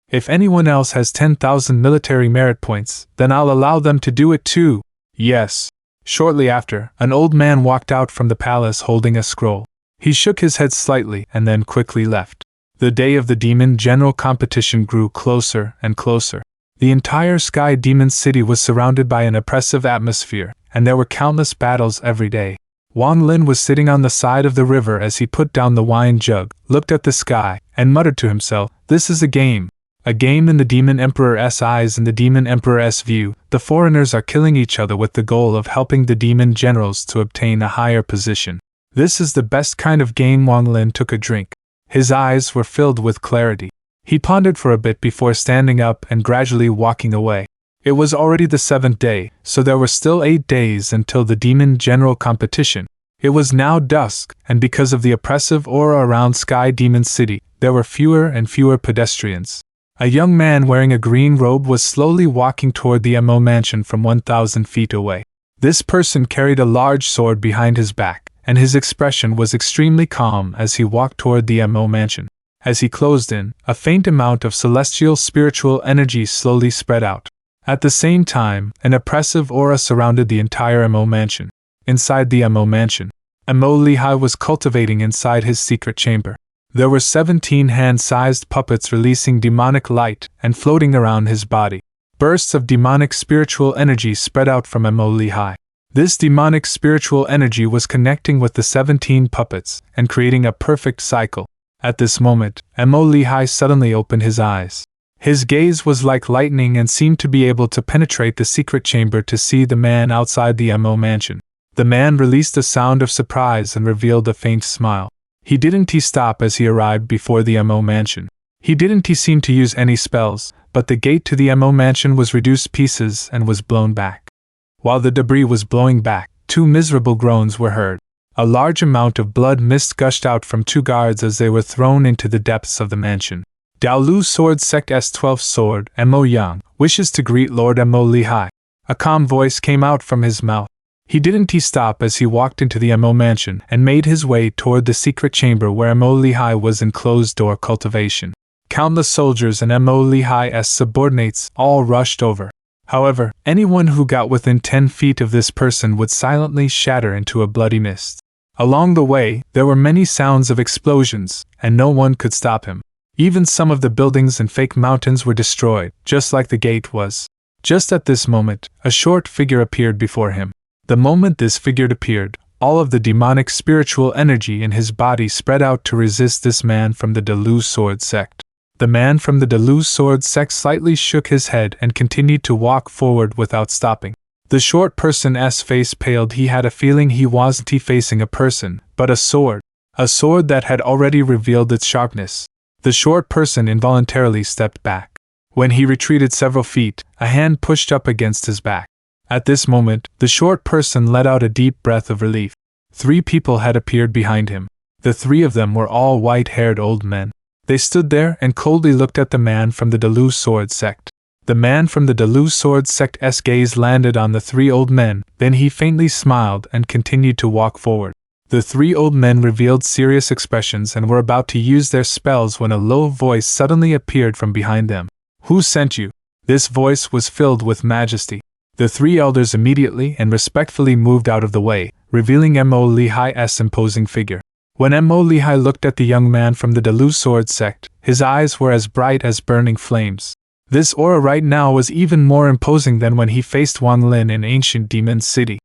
[SPEAKER 3] If anyone else has 10,000 military merit points, then I'll allow them to do it too. Yes. Shortly after, an old man walked out from the palace holding a scroll. He shook his head slightly and then quickly left. The day of the demon general competition grew closer and closer. The entire Sky Demon City was surrounded by an oppressive atmosphere, and there were countless battles every day. Wang Lin was sitting on the side of the river as he put down the wine jug, looked at the sky, and muttered to himself, "This is a game. A game in the Demon Emperor's eyes and the Demon Emperor's view. The foreigners are killing each other with the goal of helping the demon generals to obtain a higher position. This is the best kind of game." Wang Lin took a drink. His eyes were filled with clarity. He pondered for a bit before standing up and gradually walking away. It was already the 7th day, so there were still 8 days until the demon general competition. It was now dusk, and because of the oppressive aura around Sky Demon City, there were fewer and fewer pedestrians. A young man wearing a green robe was slowly walking toward the Mo mansion from 1,000 feet away. This person carried a large sword behind his back, and his expression was extremely calm as he walked toward the Mo mansion. As he closed in, a faint amount of celestial spiritual energy slowly spread out. At the same time, an oppressive aura surrounded the entire Mo mansion. Inside the Mo mansion, Mo Lihai was cultivating inside his secret chamber. There were 17 hand-sized puppets releasing demonic light and floating around his body. Bursts of demonic spiritual energy spread out from Mo Lihai. This demonic spiritual energy was connecting with the 17 puppets and creating a perfect cycle. At this moment, Mo Lihai suddenly opened his eyes. His gaze was like lightning and seemed to be able to penetrate the secret chamber to see the man outside the Mo mansion. The man released a sound of surprise and revealed a faint smile. He didn't stop as he arrived before the Mo mansion. He didn't seem to use any spells, but the gate to the Mo mansion was reduced pieces and was blown back. While the debris was blowing back, 2 miserable groans were heard. A large amount of blood mist gushed out from 2 guards as they were thrown into the depths of the mansion. Daolu Sword Sect S12 Sword, Mo Yang, wishes to greet Lord Mo Lihai. A calm voice came out from his mouth. He didn't stop as he walked into the Mo mansion and made his way toward the secret chamber where Mo Lihai was in closed-door cultivation. Countless soldiers and Mo Lihai's subordinates all rushed over. However, anyone who got within 10 feet of this person would silently shatter into a bloody mist. Along the way, there were many sounds of explosions, and no one could stop him. Even some of the buildings and fake mountains were destroyed, just like the gate was. Just at this moment, a short figure appeared before him. The moment this figure appeared, all of the demonic spiritual energy in his body spread out to resist this man from the Dalu Sword Sect. The man from the Dalu Sword Sect slightly shook his head and continued to walk forward without stopping. The short person's face paled. He had a feeling he wasn't facing a person, but a sword that had already revealed its sharpness. The short person involuntarily stepped back. When he retreated several feet, a hand pushed up against his back. At this moment, the short person let out a deep breath of relief. 3 people had appeared behind him. The 3 of them were all white-haired old men. They stood there and coldly looked at the man from the Dalu Sword Sect. The man from the Dalu Sword Sect's gaze landed on the three old men, then he faintly smiled and continued to walk forward. The three old men revealed serious expressions and were about to use their spells when a low voice suddenly appeared from behind them. Who sent you? This voice was filled with majesty. The three elders immediately and respectfully moved out of the way, revealing Mo Lihai's imposing figure. When Mo Lihai looked at the young man from the Dalu Sword Sect, his eyes were as bright as burning flames. This aura right now was even more imposing than when he faced Wang Lin in ancient Demon City.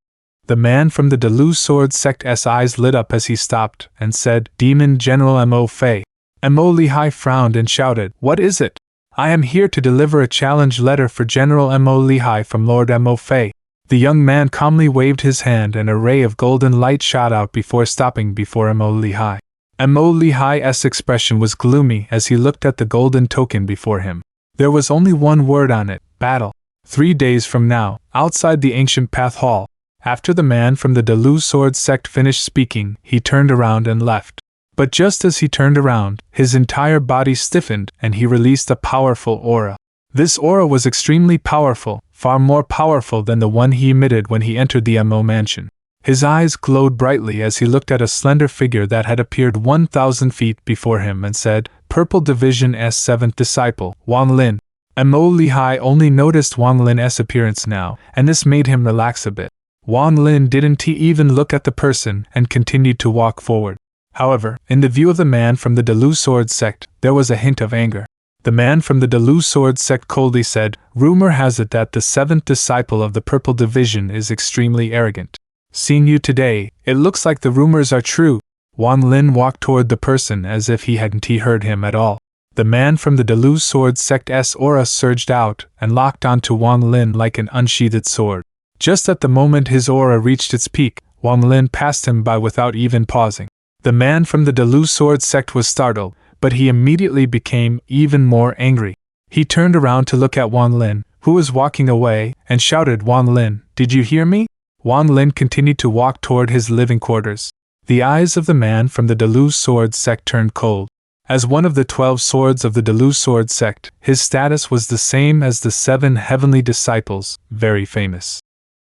[SPEAKER 3] The man from the Dalu Sword Sect's eyes lit up as he stopped and said, "Demon General Mo Fei." Mo Lihai frowned and shouted, "What is it?" "I am here to deliver a challenge letter for General Mo Lihai from Lord Mo Fei." The young man calmly waved his hand and a ray of golden light shot out before stopping before Mo Lihai. Mo Lihai's expression was gloomy as he looked at the golden token before him. There was only one word on it: battle. 3 days from now, outside the ancient path hall. After the man from the Dalu Sword Sect finished speaking, he turned around and left. But just as he turned around, his entire body stiffened and he released a powerful aura. This aura was extremely powerful, far more powerful than the one he emitted when he entered the Mo mansion. His eyes glowed brightly as he looked at a slender figure that had appeared 1,000 feet before him and said, "Purple Division's 7th disciple, Wang Lin." Mo Lihai only noticed Wang Lin's appearance now, and this made him relax a bit. Wang Lin didn't even look at the person and continued to walk forward. However, in the view of the man from the Dalu Sword Sect, there was a hint of anger. The man from the Dalu Sword Sect coldly said, "Rumor has it that the 7th disciple of the Purple Division is extremely arrogant. Seeing you today, it looks like the rumors are true." Wang Lin walked toward the person as if he hadn't heard him at all. The man from the Dalu Sword Sect's aura surged out and locked onto Wang Lin like an unsheathed sword. Just at the moment his aura reached its peak, Wang Lin passed him by without even pausing. The man from the Dalu Sword Sect was startled, but he immediately became even more angry. He turned around to look at Wang Lin, who was walking away, and shouted, "Wang Lin, did you hear me?" Wang Lin continued to walk toward his living quarters. The eyes of the man from the Dalu Sword Sect turned cold. As one of the 12 swords of the Dalu Sword Sect, his status was the same as the 7 heavenly disciples, very famous.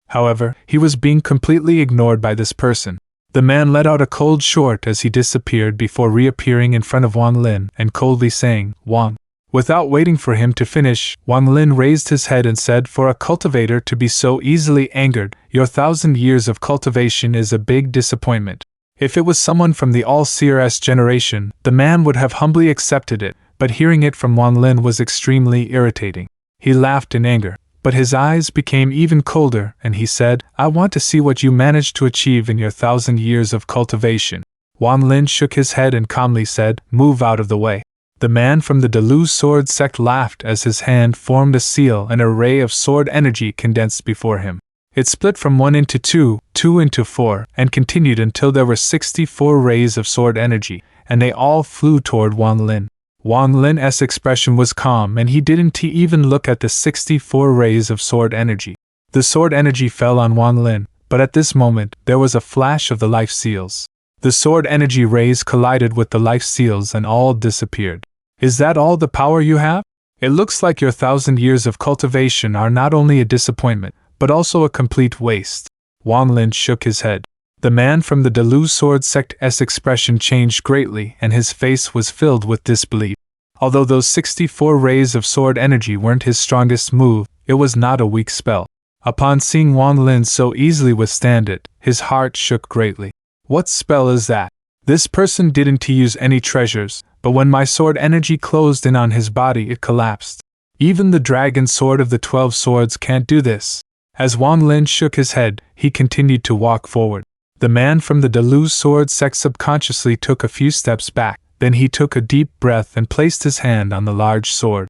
[SPEAKER 3] However, he was being completely ignored by this person. The man let out a cold short as he disappeared before reappearing in front of Wang Lin and coldly saying, "Wang." Without waiting for him to finish, Wang Lin raised his head and said, "For a cultivator to be so easily angered, your 1,000 years of cultivation is a big disappointment." If it was someone from the All-Seer's generation, the man would have humbly accepted it, but hearing it from Wang Lin was extremely irritating. He laughed in anger, but his eyes became even colder, and he said, "I want to see what you managed to achieve in your 1,000 years of cultivation." Wang Lin shook his head and calmly said, "Move out of the way." The man from the Dalu Sword Sect laughed as his hand formed a seal and a ray of sword energy condensed before him. It split from 1 into 2, 2 into 4, and continued until there were 64 rays of sword energy, and they all flew toward Wang Lin. Wang Lin's expression was calm and he didn't even look at the 64 rays of sword energy. The sword energy fell on Wang Lin, but at this moment, there was a flash of the life seals. The sword energy rays collided with the life seals and all disappeared. "Is that all the power you have? It looks like your 1,000 years of cultivation are not only a disappointment, but also a complete waste." Wang Lin shook his head. The man from the Dalu Sword Sect's expression changed greatly and his face was filled with disbelief. Although those 64 rays of sword energy weren't his strongest move, it was not a weak spell. Upon seeing Wang Lin so easily withstand it, his heart shook greatly. "What spell is that? This person didn't use any treasures, but when my sword energy closed in on his body it collapsed. Even the dragon sword of the 12 swords can't do this." As Wang Lin shook his head, he continued to walk forward. The man from the Dalu Sword Sect subconsciously took a few steps back, then he took a deep breath and placed his hand on the large sword.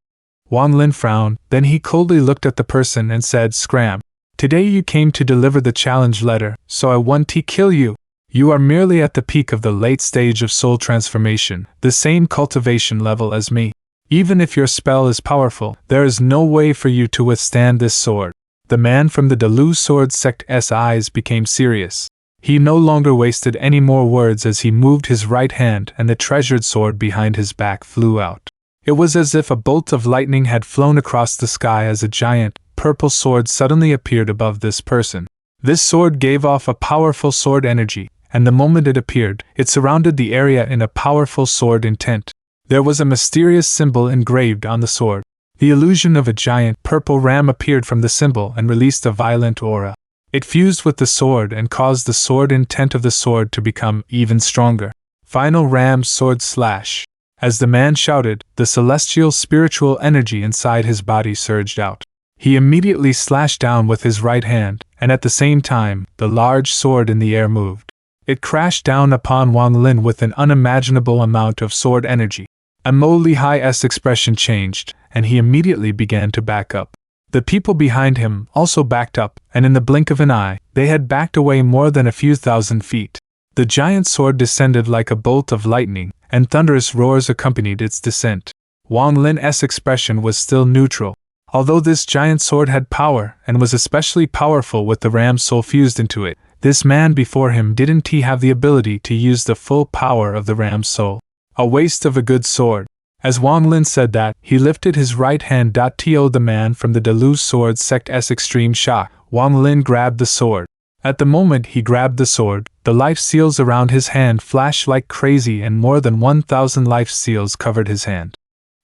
[SPEAKER 3] Wang Lin frowned, then he coldly looked at the person and said, "Scram. Today you came to deliver the challenge letter, so I want to kill you. You are merely at the peak of the late stage of soul transformation, the same cultivation level as me. Even if your spell is powerful, there is no way for you to withstand this sword." The man from the Dalu Sword Sect's eyes became serious. He no longer wasted any more words as he moved his right hand and the treasured sword behind his back flew out. It was as if a bolt of lightning had flown across the sky as a giant, purple sword suddenly appeared above this person. This sword gave off a powerful sword energy, and the moment it appeared, it surrounded the area in a powerful sword intent. There was a mysterious symbol engraved on the sword. The illusion of a giant purple ram appeared from the symbol and released a violent aura. It fused with the sword and caused the sword intent of the sword to become even stronger. Final ram sword slash. As the man shouted, the celestial spiritual energy inside his body surged out. He immediately slashed down with his right hand, and at the same time, the large sword in the air moved. It crashed down upon Wang Lin with an unimaginable amount of sword energy. Mo Lihai's expression changed, and he immediately began to back up. The people behind him also backed up, and in the blink of an eye, they had backed away more than a few thousand feet. The giant sword descended like a bolt of lightning, and thunderous roars accompanied its descent. Wang Lin's expression was still neutral. Although this giant sword had power, and was especially powerful with the ram's soul fused into it, this man before him didn't have the ability to use the full power of the ram's soul. A waste of a good sword. As Wang Lin said that, he lifted his right hand. To the man from the Deluz sword sect's extreme shock, Wang Lin grabbed the sword. At the moment he grabbed the sword, the life seals around his hand flashed like crazy and more than 1,000 life seals covered his hand.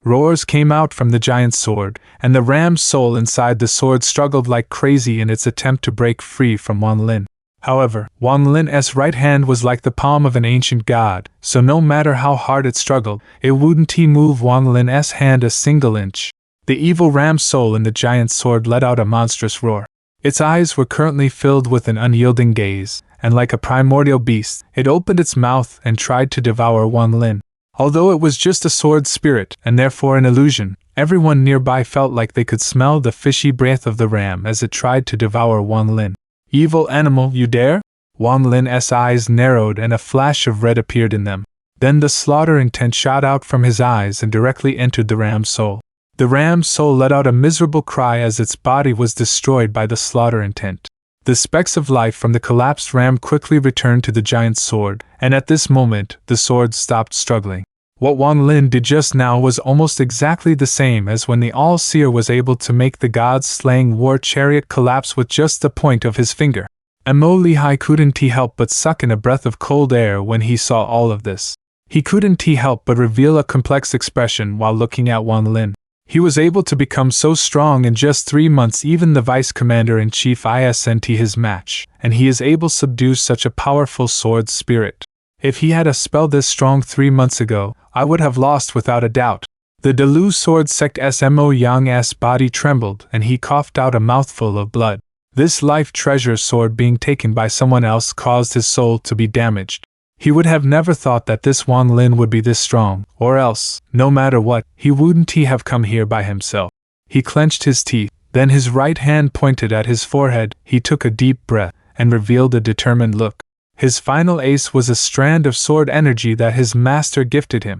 [SPEAKER 3] Roars came out from the giant sword, and the ram's soul inside the sword struggled like crazy in its attempt to break free from Wang Lin. However, Wang Lin's right hand was like the palm of an ancient god, so no matter how hard it struggled, it wouldn't move Wang Lin's hand a single inch. The evil ram soul in the giant sword let out a monstrous roar. Its eyes were currently filled with an unyielding gaze, and like a primordial beast, it opened its mouth and tried to devour Wang Lin. Although it was just a sword spirit, and therefore an illusion, everyone nearby felt like they could smell the fishy breath of the ram as it tried to devour Wang Lin. Evil animal, you dare? Wang Lin's eyes narrowed and a flash of red appeared in them. Then the slaughter intent shot out from his eyes and directly entered the ram's soul. The ram's soul let out a miserable cry as its body was destroyed by the slaughter intent. The specks of life from the collapsed ram quickly returned to the giant's sword, and at this moment, the sword stopped struggling. What Wang Lin did just now was almost exactly the same as when the All-Seer was able to make the god-slaying war chariot collapse with just the point of his finger. Mo Lihai couldn't help but suck in a breath of cold air when he saw all of this. He couldn't help but reveal a complex expression while looking at Wang Lin. He was able to become so strong in just 3 months. Even the Vice Commander-in-Chief isn't his match, and he is able to subdue such a powerful sword spirit. If he had a spell this strong 3 months ago, I would have lost without a doubt. The Deluz sword sect's Mo Yang's body trembled and he coughed out a mouthful of blood. This life treasure sword being taken by someone else caused his soul to be damaged. He would have never thought that this Wang Lin would be this strong, or else, no matter what, he wouldn't have come here by himself. He clenched his teeth, then his right hand pointed at his forehead, he took a deep breath, and revealed a determined look. His final ace was a strand of sword energy that his master gifted him.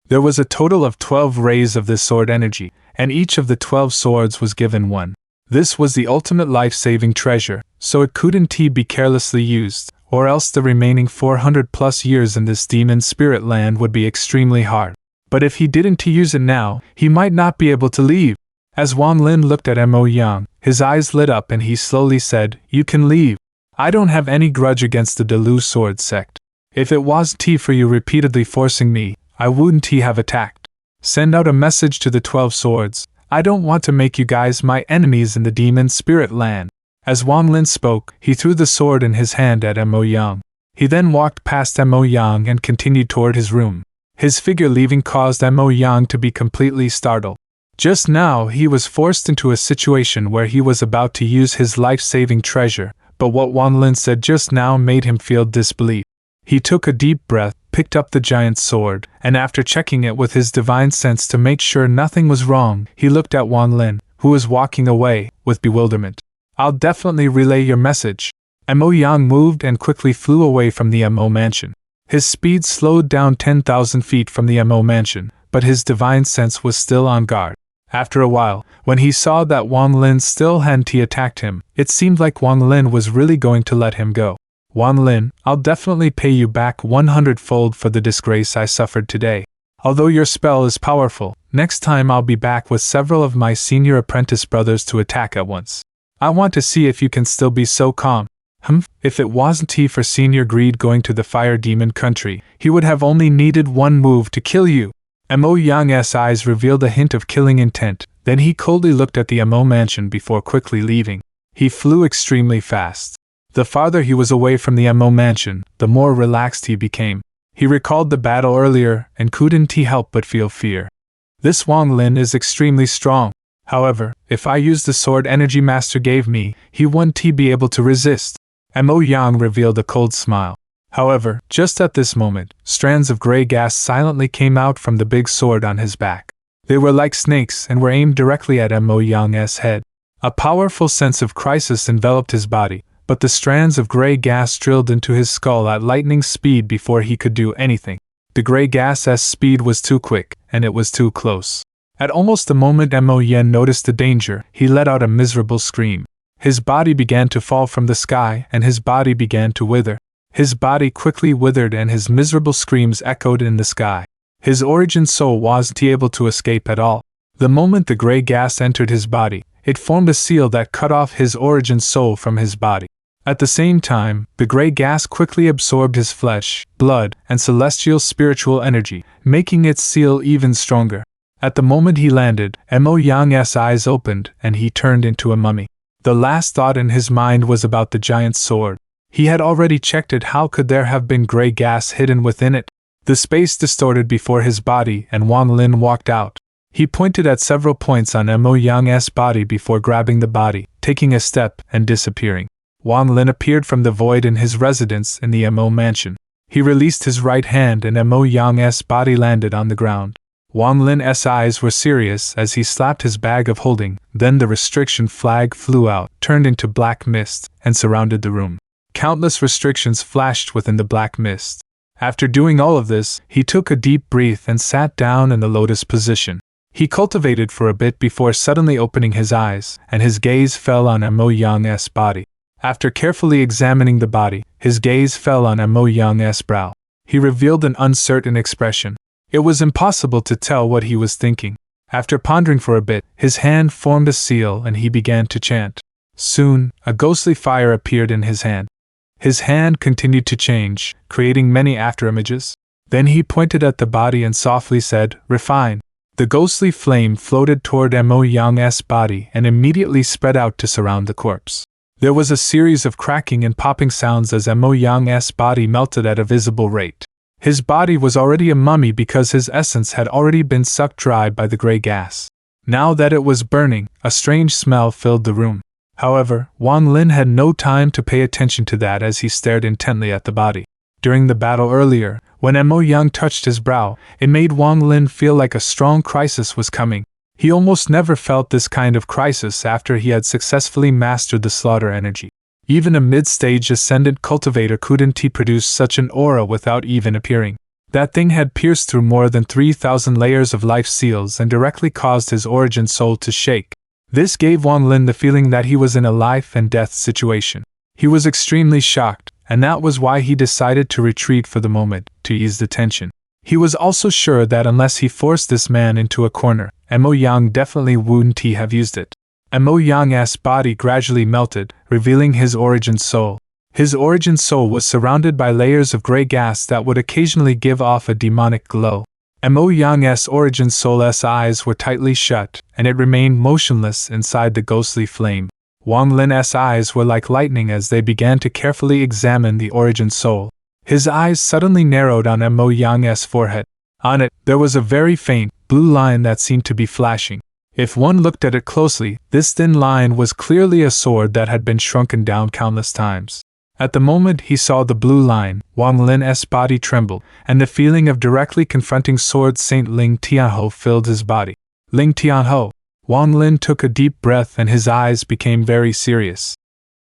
[SPEAKER 3] There was a total of 12 rays of this sword energy, and each of the 12 swords was given one. This was the ultimate life-saving treasure, so it couldn't be carelessly used, or else the remaining 400+ years in this demon spirit land would be extremely hard. But if he didn't use it now, he might not be able to leave. As Wang Lin looked at Mo Yang, his eyes lit up and he slowly said, "You can leave. I don't have any grudge against the Deluz sword sect. If it wasn't for you repeatedly forcing me, I wouldn't have attacked. Send out a message to the 12 swords. I don't want to make you guys my enemies in the demon spirit land." As Wang Lin spoke, he threw the sword in his hand at Mo Yang. He then walked past Mo Yang and continued toward his room. His figure leaving caused Mo Yang to be completely startled. Just now he was forced into a situation where he was about to use his life-saving treasure, but what Wang Lin said just now made him feel disbelief. He took a deep breath, picked up the giant sword, and after checking it with his divine sense to make sure nothing was wrong, he looked at Wang Lin, who was walking away, with bewilderment. "I'll definitely relay your message." Mo Yang moved and quickly flew away from the Mo mansion. His speed slowed down 10,000 feet from the Mo mansion, but his divine sense was still on guard. After a while, when he saw that Wang Lin still hadn't attacked him, it seemed like Wang Lin was really going to let him go. "Wang Lin, I'll definitely pay you back 100-fold for the disgrace I suffered today. Although your spell is powerful, Next time I'll be back with several of my senior apprentice brothers to attack at once. I want to see if you can still be so calm. If it wasn't for Senior Greed going to the Fire Demon country, he would have only needed one move to kill you. Mo Yang's eyes revealed a hint of killing intent, then he coldly looked at the Mo mansion before quickly leaving. He flew extremely fast. The farther he was away from the Mo mansion, the more relaxed he became. He recalled the battle earlier and couldn't help but feel fear. This Wang Lin is extremely strong. However, if I use the sword Energy Master gave me, he wouldn't be able to resist. Mo Yang revealed a cold smile. However, just at this moment, strands of gray gas silently came out from the big sword on his back. They were like snakes and were aimed directly at Mo Yang's head. A powerful sense of crisis enveloped his body, but the strands of gray gas drilled into his skull at lightning speed before he could do anything. The gray gas's speed was too quick, and it was too close. At almost the moment Mo Yen noticed the danger, he let out a miserable scream. His body began to fall from the sky, and his body began to wither. His body quickly withered and his miserable screams echoed in the sky. His origin soul wasn't able to escape at all. The moment the gray gas entered his body, it formed a seal that cut off his origin soul from his body. At the same time, the gray gas quickly absorbed his flesh, blood, and celestial spiritual energy, making its seal even stronger. At the moment he landed, Mo Yang's eyes opened and he turned into a mummy. The last thought in his mind was about the giant's sword. He had already checked it. How could there have been gray gas hidden within it? The space distorted before his body and Wang Lin walked out. He pointed at several points on Mo Yang's body before grabbing the body, taking a step, and disappearing. Wang Lin appeared from the void in his residence in the Mo mansion. He released his right hand and Mo Yang's body landed on the ground. Wang Lin's eyes were serious as he slapped his bag of holding, then the restriction flag flew out, turned into black mist, and surrounded the room. Countless restrictions flashed within the black mist. After doing all of this, he took a deep breath and sat down in the lotus position. He cultivated for a bit before suddenly opening his eyes, and his gaze fell on Mo Yang's body. After carefully examining the body, his gaze fell on Mo Yang's brow. He revealed an uncertain expression. It was impossible to tell what he was thinking. After pondering for a bit, his hand formed a seal and he began to chant. Soon, a ghostly fire appeared in his hand. His hand continued to change, creating many afterimages. Then he pointed at the body and softly said, "Refine." The ghostly flame floated toward Mo Yang's body and immediately spread out to surround the corpse. There was a series of cracking and popping sounds as Mo Yang's body melted at a visible rate. His body was already a mummy because his essence had already been sucked dry by the gray gas. Now that it was burning, a strange smell filled the room. However, Wang Lin had no time to pay attention to that as he stared intently at the body. During the battle earlier, when Mo Yang touched his brow, it made Wang Lin feel like a strong crisis was coming. He almost never felt this kind of crisis after he had successfully mastered the slaughter energy. Even a mid-stage ascendant cultivator couldn't produce such an aura without even appearing. That thing had pierced through more than 3,000 layers of life seals and directly caused his origin soul to shake. This gave Wang Lin the feeling that he was in a life and death situation. He was extremely shocked, and that was why he decided to retreat for the moment, to ease the tension. He was also sure that unless he forced this man into a corner, Mo Yang definitely wouldn't have used it. Mo Yang's body gradually melted, revealing his origin soul. His origin soul was surrounded by layers of gray gas that would occasionally give off a demonic glow. Mo Yang's origin soul's eyes were tightly shut, and it remained motionless inside the ghostly flame. Wang Lin's eyes were like lightning as they began to carefully examine the origin soul. His eyes suddenly narrowed on Mo Yang's forehead. On it, there was a very faint, blue line that seemed to be flashing. If one looked at it closely, this thin line was clearly a sword that had been shrunken down countless times. At the moment he saw the blue line, Wang Lin's body trembled, and the feeling of directly confronting Sword Saint Ling Tianhou filled his body. Ling Tianhou. Wang Lin took a deep breath and his eyes became very serious.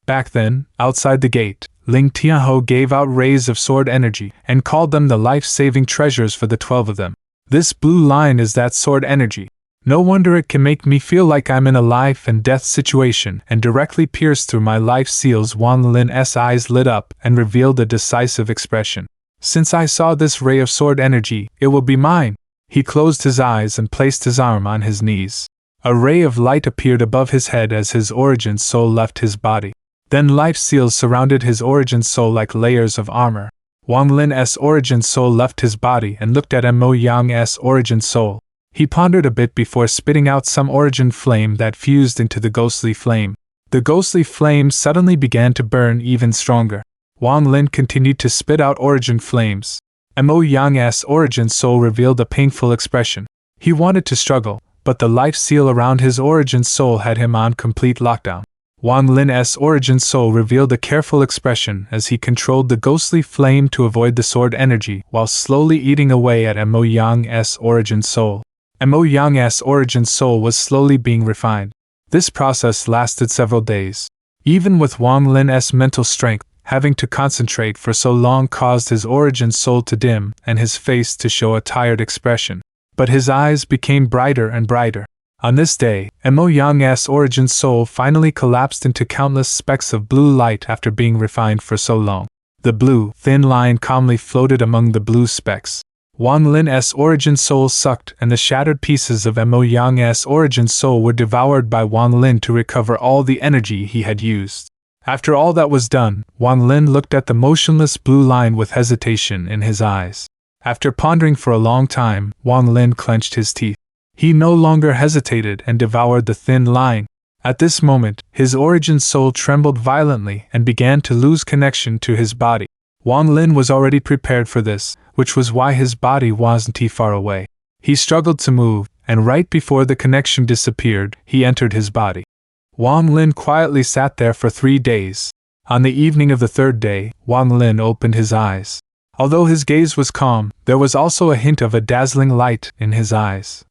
[SPEAKER 3] Back then, outside the gate, Ling Tianhou gave out rays of sword energy and called them the life-saving treasures for the 12 of them. This blue line is that sword energy. No wonder it can make me feel like I'm in a life and death situation and directly pierce through my life seals. Wang Lin's eyes lit up and revealed a decisive expression. Since I saw this ray of sword energy, it will be mine. He closed his eyes and placed his arm on his knees. A ray of light appeared above his head as his origin soul left his body. Then life seals surrounded his origin soul like layers of armor. Wang Lin's origin soul left his body and looked at Mo Yang's origin soul. He pondered a bit before spitting out some origin flame that fused into the ghostly flame. The ghostly flame suddenly began to burn even stronger. Wang Lin continued to spit out origin flames. Mo Yang's origin soul revealed a painful expression. He wanted to struggle, but the life seal around his origin soul had him on complete lockdown. Wang Lin's origin soul revealed a careful expression as he controlled the ghostly flame to avoid the sword energy while slowly eating away at Mo Yang's origin soul. Mo Yang's origin soul was slowly being refined. This process lasted several days. Even with Wang Lin's mental strength, having to concentrate for so long caused his origin soul to dim and his face to show a tired expression. But his eyes became brighter and brighter. On this day, Mo Yang's origin soul finally collapsed into countless specks of blue light after being refined for so long. The blue, thin line calmly floated among the blue specks. Wang Lin's origin soul sucked and the shattered pieces of Mo Yang's origin soul were devoured by Wang Lin to recover all the energy he had used. After all that was done, Wang Lin looked at the motionless blue line with hesitation in his eyes. After pondering for a long time, Wang Lin clenched his teeth. He no longer hesitated and devoured the thin line. At this moment, his origin soul trembled violently and began to lose connection to his body. Wang Lin was already prepared for this, which was why his body wasn't too far away. He struggled to move, and right before the connection disappeared, he entered his body. Wang Lin quietly sat there for 3 days. On the evening of the 3rd day, Wang Lin opened his eyes. Although his gaze was calm, there was also a hint of a dazzling light in his eyes.